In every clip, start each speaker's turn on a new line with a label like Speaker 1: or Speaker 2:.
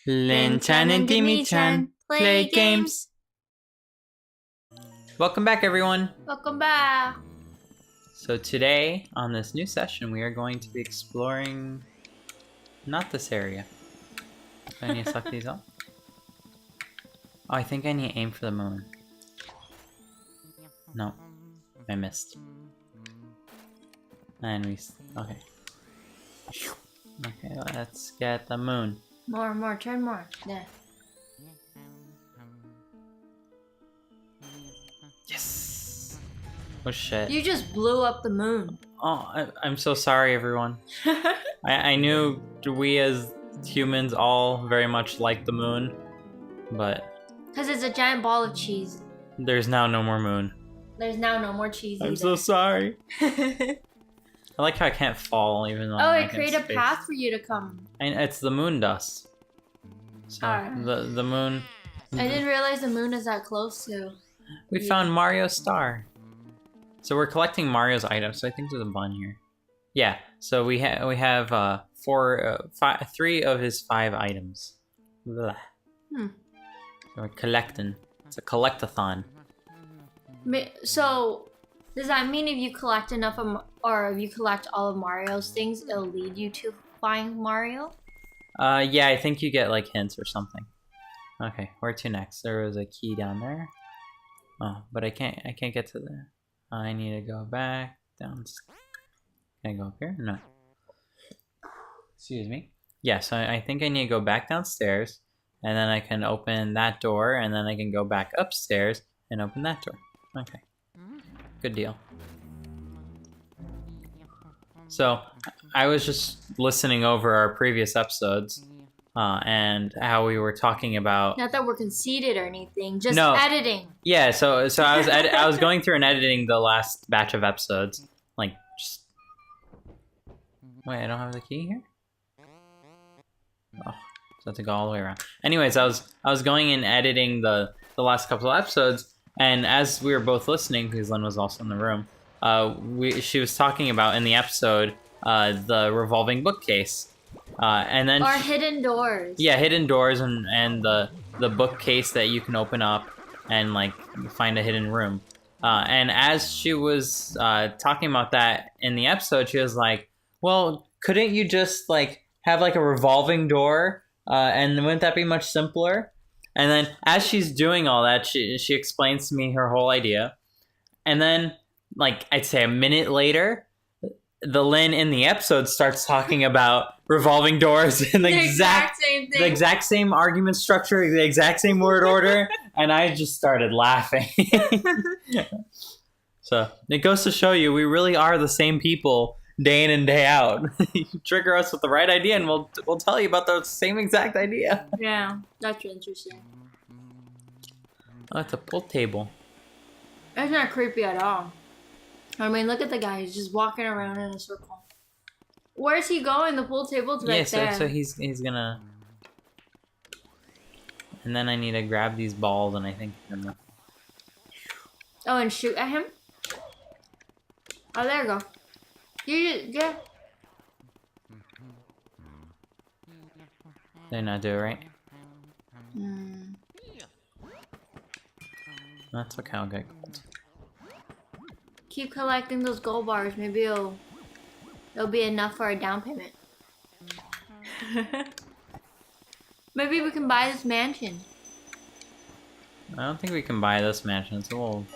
Speaker 1: Linh-chan and Dimi-chan play games. Welcome back, everyone.
Speaker 2: Welcome back.
Speaker 1: So today, on this new session, we are going to be exploring not this area. Do I need to suck these up? Oh, I think I need to aim for the moon. No, I missed. And okay. Okay, let's get the moon.
Speaker 2: More, turn more. There.
Speaker 1: Yes! Oh shit.
Speaker 2: You just blew up the moon.
Speaker 1: Oh, I'm so sorry, everyone. I knew we as humans all very much like the moon, but...
Speaker 2: Because it's a giant ball of cheese.
Speaker 1: There's now no more moon.
Speaker 2: There's now no more cheese
Speaker 1: I'm
Speaker 2: either.
Speaker 1: so sorry. I like how I can't fall even though
Speaker 2: Oh,
Speaker 1: I'm
Speaker 2: it created a path for you to come.
Speaker 1: And it's the moon dust. So the moon...
Speaker 2: I didn't realize the moon is that close to...
Speaker 1: We found Mario's star. So we're collecting Mario's items, so I think there's a bun here. Yeah, so we have 3 of his 5 items. Blah. So we're collecting. It's a collect-a-thon.
Speaker 2: So, does that mean if you collect enough of, or if you collect all of Mario's things, it'll lead you to find Mario?
Speaker 1: Yeah, I think you get like hints or something. Okay, where to next? There was a key down there. Oh, but I can't get to there. I need to go back down. Can I go up here? No. Excuse me. Yeah, so I think I need to go back downstairs, and then I can open that door, and then I can go back upstairs and open that door. Okay. Good deal. So, I was just listening over our previous episodes, and how we were talking about...
Speaker 2: Not that we're conceited or anything, just editing.
Speaker 1: Yeah, so I was I was going through and editing the last batch of episodes. Like, just... Wait, I don't have the key here? Oh, so I have to go all the way around. Anyways, I was going and editing the last couple of episodes, and as we were both listening, because Lynn was also in the room, she was talking about in the episode the revolving bookcase. And then
Speaker 2: hidden doors. Yeah,
Speaker 1: hidden doors and the bookcase that you can open up and like find a hidden room. And as she was talking about that in the episode, she was like, "Well, couldn't you just like have like a revolving door? And wouldn't that be much simpler?" And then as she's doing all that, she explains to me her whole idea. And then like I'd say a minute later, the Lynn in the episode starts talking about revolving doors and the exact same thing. The exact same argument structure, the exact same word order, and I just started laughing. So it goes to show you, we really are the same people day in and day out. You trigger us with the right idea, and we'll tell you about the same exact idea.
Speaker 2: Yeah, that's interesting.
Speaker 1: Oh, it's a pool table.
Speaker 2: That's not creepy at all. I mean, look at the guy. He's just walking around in a circle. Where's he going? The pool table's right there.
Speaker 1: So he's gonna... And then I need to grab these balls, and I think...
Speaker 2: Oh, and shoot at him? Oh, there you go. Yeah.
Speaker 1: Did I not do it right? That's okay, I'll get gold.
Speaker 2: Keep collecting those gold bars. Maybe it'll be enough for a down payment. Maybe we can buy this mansion.
Speaker 1: I don't think we can buy this mansion. It's a little...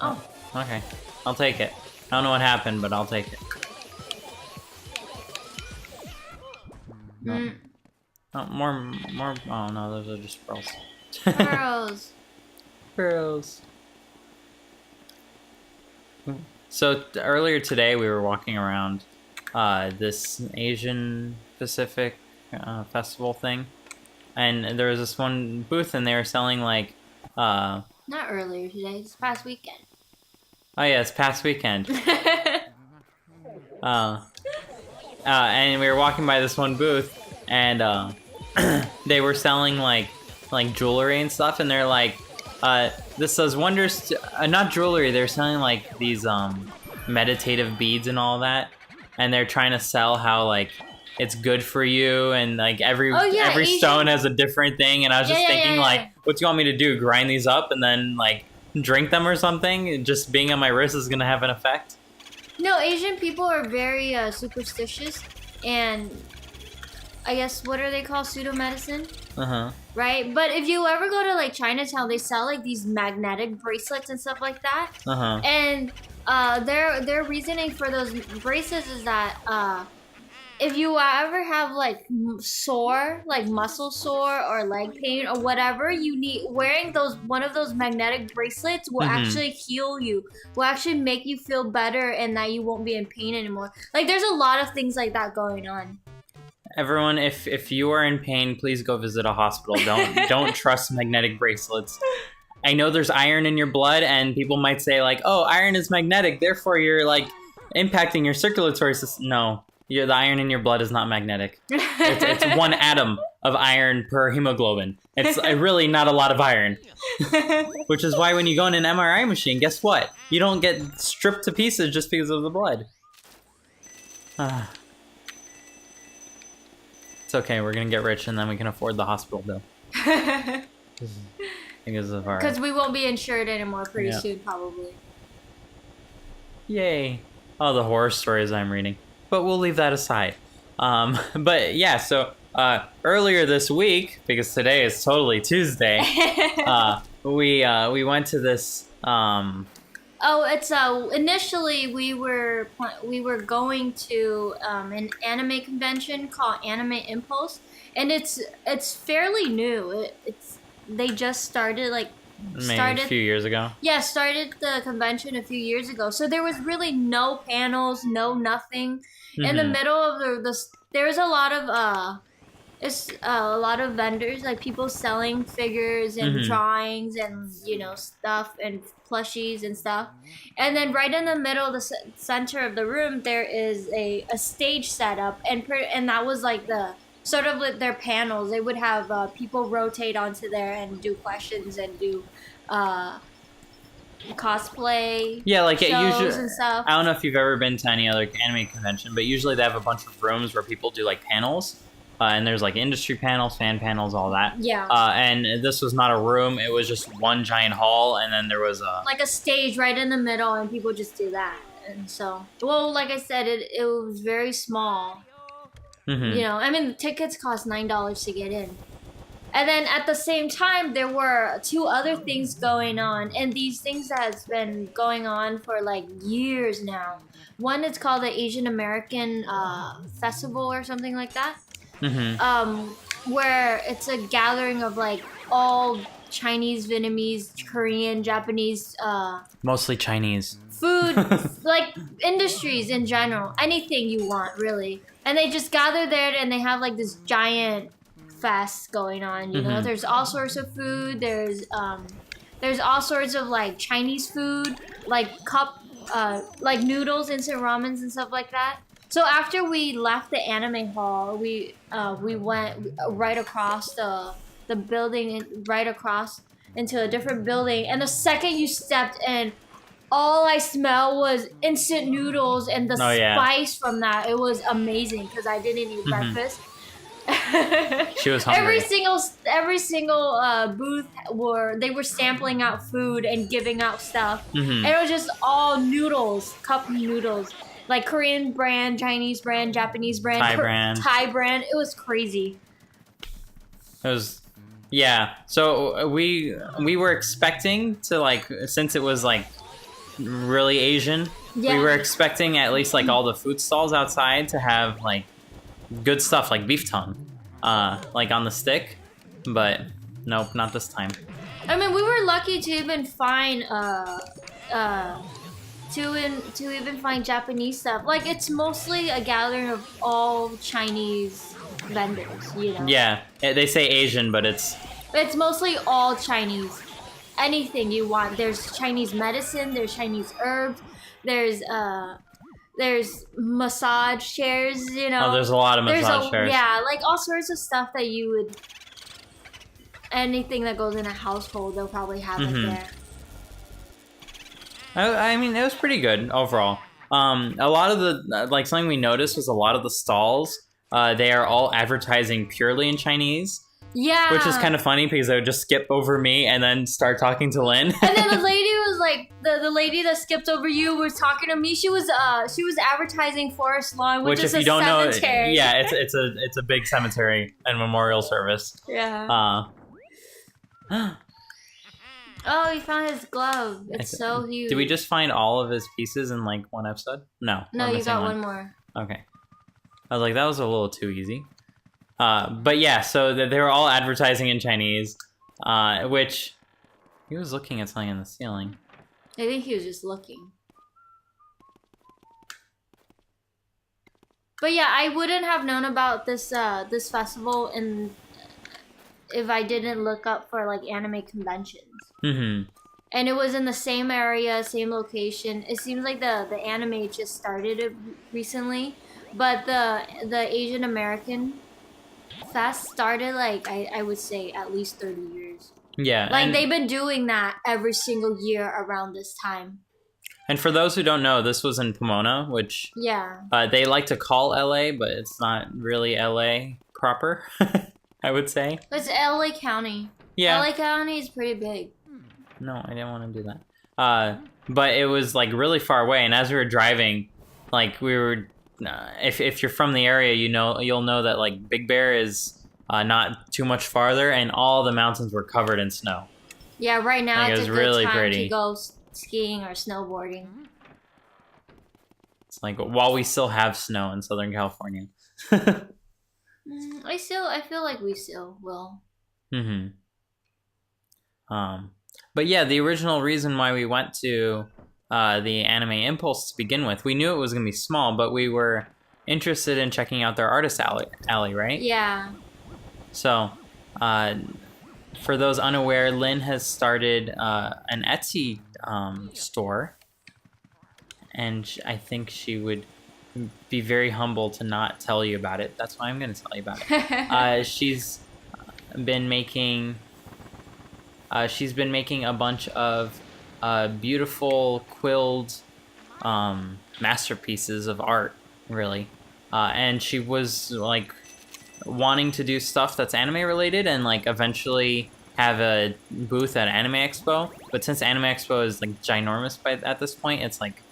Speaker 1: Oh, okay. I'll take it. I don't know what happened, but I'll take it. No. Oh, more... Oh no, those are just pearls.
Speaker 2: Pearls.
Speaker 1: Pearls. So earlier today we were walking around this Asian Pacific festival thing, and there was this one booth, and they were selling like
Speaker 2: not earlier today, it's past weekend.
Speaker 1: Oh yeah, it's past weekend. And we were walking by this one booth, and they were selling like jewelry and stuff, and they're like, this says wonders not jewelry, they're selling like these meditative beads and all that, and they're trying to sell how like it's good for you, and like every
Speaker 2: Asian.
Speaker 1: stone has a different thing. And I was just thinking, like, what do you want me to do? Grind these up and then like drink them or something? Just being on my wrist is gonna have an effect.
Speaker 2: No, Asian people are very superstitious, and I guess what are they called? Pseudo medicine. Right? But if you ever go to like Chinatown, they sell like these magnetic bracelets and stuff like that. And their reasoning for those bracelets is that if you ever have like sore, like muscle sore or leg pain or whatever, you need wearing one of those magnetic bracelets will actually heal you. Will actually make you feel better and that you won't be in pain anymore. Like there's a lot of things like that going on.
Speaker 1: Everyone, if you are in pain, please go visit a hospital. Don't trust magnetic bracelets. I know there's iron in your blood, and people might say like, "Oh, iron is magnetic, therefore you're like impacting your circulatory system." No, the iron in your blood is not magnetic. It's 1 atom of iron per hemoglobin. It's really not a lot of iron. Which is why when you go in an MRI machine, guess what? You don't get stripped to pieces just because of the blood. It's okay, we're gonna get rich and then we can afford the hospital bill. Because
Speaker 2: we won't be insured anymore pretty soon, probably.
Speaker 1: Yay. All the horror stories I'm reading. But we'll leave that aside. But yeah, so earlier this week, because today is totally Tuesday, we went to this
Speaker 2: initially we were going to an anime convention called Anime Impulse, and it's fairly new. They just started
Speaker 1: maybe a few years ago.
Speaker 2: Yeah, started the convention a few years ago. So there was really no panels, no nothing. In the middle of there's a lot of vendors, like people selling figures and drawings and stuff and plushies and stuff. And then right in the middle, the center of the room, there is a stage set up, and that was like the sort of with their panels. They would have people rotate onto there and do questions and do cosplay.
Speaker 1: Yeah, like
Speaker 2: shows
Speaker 1: usually
Speaker 2: and stuff.
Speaker 1: I don't know if you've ever been to any other anime convention, but usually they have a bunch of rooms where people do like panels. And there's like industry panels, fan panels, all that.
Speaker 2: Yeah.
Speaker 1: And this was not a room; it was just one giant hall, and then there was
Speaker 2: like a stage right in the middle, and people just do that. And so, well, like I said, it was very small. I mean, tickets cost $9 to get in. And then at the same time, there were 2 other things going on, and these things has been going on for like years now. One is called the Asian American Festival or something like that. Where it's a gathering of like all Chinese, Vietnamese, Korean, Japanese,
Speaker 1: mostly Chinese
Speaker 2: food, like industries in general, anything you want really, and they just gather there and they have like this giant fest going on. There's all sorts of food. There's all sorts of like Chinese food, like like noodles, instant ramens, and stuff like that. So after we left the anime hall, we went right across the building, right across into a different building. And the second you stepped in, all I smelled was instant noodles and the spice from that. It was amazing because I didn't eat breakfast.
Speaker 1: She was hungry.
Speaker 2: Every single booth they were sampling out food and giving out stuff, and it was just all noodles, cup noodles. Like Korean brand, Chinese brand, Japanese brand, Thai brand. It was crazy.
Speaker 1: It was, yeah. So we were expecting to like, since it was like really Asian, we were expecting at least like all the food stalls outside to have like good stuff like beef tongue, like on the stick. But nope, not this time.
Speaker 2: I mean, we were lucky to even find to even find Japanese stuff. Like, it's mostly a gathering of all Chinese vendors,
Speaker 1: Yeah, they say Asian, but it's
Speaker 2: mostly all Chinese. Anything you want. There's Chinese medicine, there's Chinese herbs, there's massage chairs,
Speaker 1: Oh, there's a lot of massage chairs.
Speaker 2: Yeah, like all sorts of stuff that you would... Anything that goes in a household, they'll probably have it there.
Speaker 1: I mean, it was pretty good overall. A lot of the, like, something we noticed was a lot of the stalls they are all advertising purely in Chinese.
Speaker 2: Yeah.
Speaker 1: Which is kind of funny because they would just skip over me and then start talking to Lynn.
Speaker 2: And then the lady was like, the lady that skipped over you was talking to me. She was advertising Forest Lawn, which is
Speaker 1: if you don't
Speaker 2: cemetery.
Speaker 1: know, yeah, it's a big cemetery and memorial service.
Speaker 2: Yeah. Oh, he found his glove. It's so huge.
Speaker 1: Did we just find all of his pieces in like one episode? No.
Speaker 2: No, you got one more.
Speaker 1: Okay. I was like, that was a little too easy. But yeah, so they were all advertising in Chinese, which he was looking at something in the ceiling.
Speaker 2: I think he was just looking. But yeah, I wouldn't have known about this this festival if I didn't look up for like anime conventions.
Speaker 1: Mm-hmm.
Speaker 2: And it was in the same area, same location. It seems like the anime just started it recently, but the Asian American Fest started like I would say at least 30 years.
Speaker 1: Yeah.
Speaker 2: Like they've been doing that every single year around this time.
Speaker 1: And for those who don't know, this was in Pomona, which they like to call LA, but it's not really LA proper, I would say.
Speaker 2: It's LA County.
Speaker 1: Yeah.
Speaker 2: LA County is pretty big.
Speaker 1: No, I didn't want to do that. But it was like really far away, and as we were driving, like we were if you're from the area, you'll know that like Big Bear is not too much farther, and all the mountains were covered in snow.
Speaker 2: Yeah, right now
Speaker 1: like,
Speaker 2: it's
Speaker 1: it was
Speaker 2: a good
Speaker 1: really
Speaker 2: time
Speaker 1: pretty.
Speaker 2: to go skiing or snowboarding.
Speaker 1: It's like while we still have snow in Southern California.
Speaker 2: I feel like we still will.
Speaker 1: Mm-hmm. But yeah, the original reason why we went to the Anime Impulse to begin with, we knew it was going to be small, but we were interested in checking out their artist alley, right?
Speaker 2: Yeah.
Speaker 1: So, for those unaware, Lynn has started an Etsy store, and I think she would be very humble to not tell you about it. That's why I'm going to tell you about it. She's been making a bunch of beautiful quilled masterpieces of art, really. And she was like wanting to do stuff that's anime related and like eventually have a booth at Anime Expo. But since Anime Expo is like ginormous at this point, it's like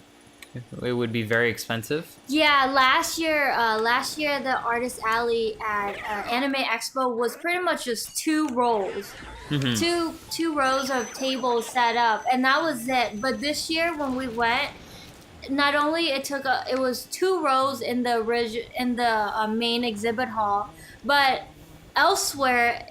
Speaker 1: it would be very expensive.
Speaker 2: Yeah, last year the artist alley at Anime Expo was pretty much just 2 rows. Mm-hmm. Two rows of tables set up, and that was it. But this year when we went, not only it was 2 rows in the main exhibit hall, but elsewhere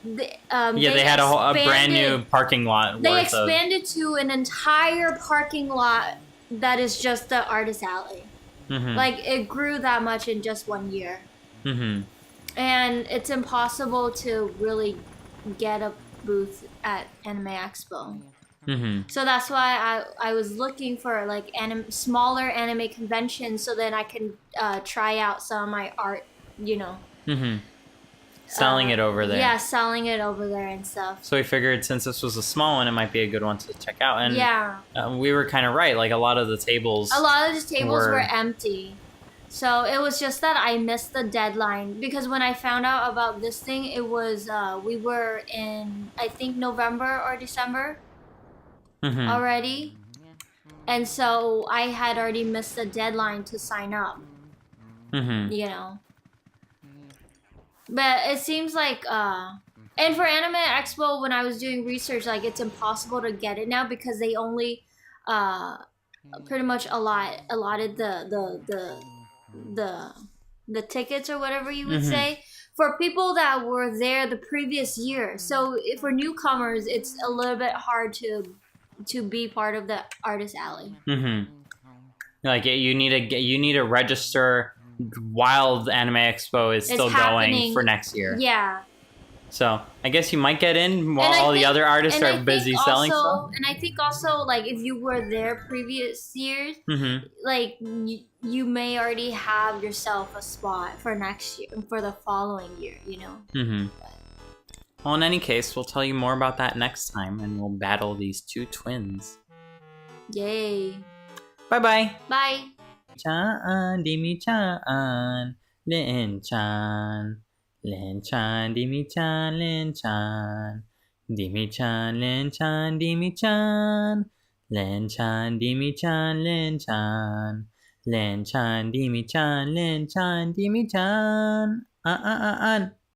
Speaker 2: they
Speaker 1: had a brand new parking lot.
Speaker 2: They expanded to an entire parking lot that is just the artist alley. Mm-hmm. Like it grew that much in just 1 year. Mm-hmm. And it's impossible to really get a booth at Anime Expo. Mm-hmm. So that's why I was looking for like smaller anime conventions so that I can try out some of my art,
Speaker 1: Mm-hmm. Selling it over there.
Speaker 2: Yeah, selling it over there and stuff.
Speaker 1: So we figured since this was a small one, it might be a good one to check out. And
Speaker 2: yeah,
Speaker 1: we were kind of right. Like a lot of the tables
Speaker 2: were empty. So it was just that I missed the deadline because when I found out about this thing, it was we were in I think November or December already, and so I had already missed the deadline to sign up. Mm-hmm. But it seems like and for Anime Expo, when I was doing research, like it's impossible to get it now because they only pretty much allotted the tickets or whatever you would say for people that were there the previous year. So for newcomers, it's a little bit hard to be part of the artist alley. Mm-hmm.
Speaker 1: Like you need to register while the Anime Expo is still going for next year.
Speaker 2: Yeah.
Speaker 1: So I guess you might get in while all the other artists are busy selling stuff.
Speaker 2: And I think also like if you were there previous years, like you may already have yourself a spot for next year, for the following year,
Speaker 1: Well, in any case, we'll tell you more about that next time, and we'll battle these 2 twins.
Speaker 2: Yay.
Speaker 1: Bye-bye.
Speaker 2: Bye.
Speaker 1: Dimi-chan, Linh-chan. Linh-chan, Dimi-chan, Linh-chan. Dimi-chan, Linh-chan, Dimi-chan. Linh-chan, Dimi-chan, Linh-chan. Linh-chan, Dimi-chan, Linh-chan, Dimi-chan.